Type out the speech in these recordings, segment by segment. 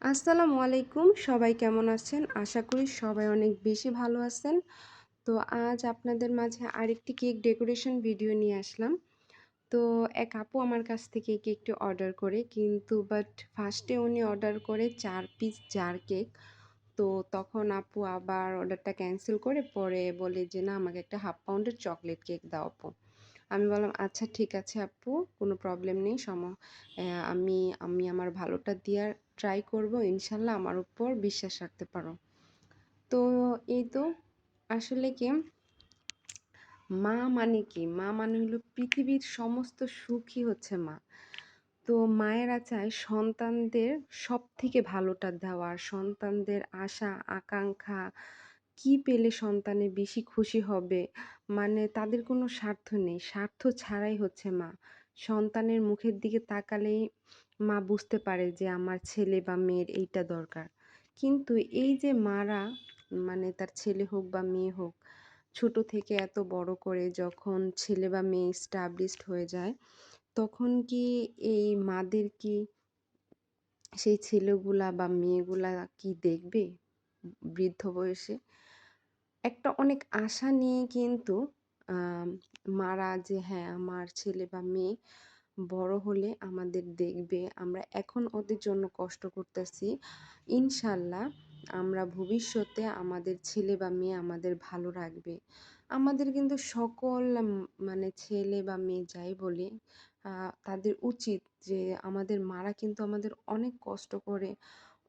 আসসালামু আলাইকুম। সবাই কেমন আছেন? আশা করি সবাই অনেক বেশি ভালো আছেন। তো আজ আপনাদের মাঝে আরেকটি কেক ডেকোরেশন ভিডিও নিয়ে আসলাম। তো এক আপু আমার কাছ থেকে এই কেকটি অর্ডার করে বাট ফার্স্টে উনি অর্ডার করে ৪ পিস জার কেক। তো তখন আপু আবার অর্ডারটা ক্যানসেল করে পরে বলে যে, "না, আমাকে একটা 1/2 পাউন্ডের চকলেট কেক দাও আপু।" আমি বললাম, "আচ্ছা ঠিক আছে আপু, কোনো প্রবলেম নেই। আমি আমি আমার ভালোটা দেওয়ার ট্রাই করব। ইনশাআল্লাহ আমার উপর বিশ্বাস রাখতে পারো।" তো এই তো আসলে কি মা মানে কি? মা মানে হলো পৃথিবীর সমস্ত সুখই হচ্ছে মা। তো মায়েরা চায় সন্তানদের সবথেকে ভালোটা দেওয়ার, সন্তানদের আশা, আকাঙ্ক্ষা কি পেলে সন্তানে বেশি খুশি হবে, মানে তাদের কোনো স্বার্থ নেই। স্বার্থ ছাড়াই হচ্ছে মা। সন্তানের মুখের দিকে তাকালেই মা বুঝতে পারে যে আমার ছেলে বা মেয়ের এইটা দরকার। কিন্তু এই যে মারা মানে তার ছেলে হোক বা মেয়ে হোক, ছোট থেকে এত বড় করে যখন ছেলে বা মেয়ে established হয়ে যায়, তখন কি এই মাদের কি সেই ছেলেগুলা বা মেয়েগুলা কি দেখবে বৃদ্ধ বয়সে? একটা অনেক আশা নিয়ে কিন্তু আম মারা যে হ্যাঁ, আমার ছেলে বা মেয়ে বড় হলে আমাদের দেখবে। আমরা এখন ওদের জন্য কষ্ট করতেছি। ইনশাআল্লাহ আমরা ভবিষ্যতে আমাদের ছেলে বা মেয়ে আমাদের ভালো রাখবে। আমাদের কিন্তু সকল মানে ছেলে বা মেয়ে যাই বলি, আ তাদের উচিত যে আমাদের মারা কিন্তু আমাদের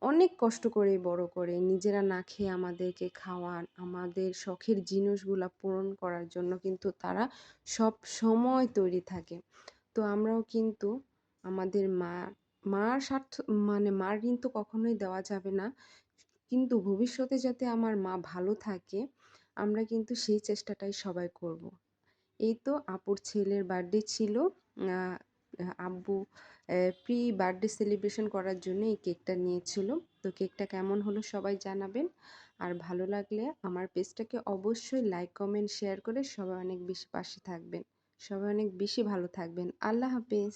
অনেক কষ্ট করে বড় করে। নিজেরা না খেয়ে আমাদেরকে খাওয়ান, আমাদের শখের জিনিসগুলা পূরণ করার জন্য কিন্তু তারা সবসময় তৈরি থাকে। তো আমরাও কিন্তু আমাদের মার স্বার্থ মানে মার ঋণ তো কখনোই দেওয়া যাবে না। কিন্তু ভবিষ্যতে যাতে আমার মা ভালো থাকে, আমরা কিন্তু সেই চেষ্টাটাই সবাই করব। এই তো আপুর ছেলের বার্থডে ছিল। আ আব্বু প্রি বার্থডে সেলিব্রেশন করার জন্য এই কেকটা নিয়েছিল। তো কেকটা কেমন হলো সবাই জানাবেন। আর ভালো লাগলে আমার পেজটাকে অবশ্যই লাইক, কমেন্ট, শেয়ার করে সবাই অনেক বেশি পাশে থাকবেন। সবাই অনেক বেশি ভালো থাকবেন। আল্লাহ হাফেজ।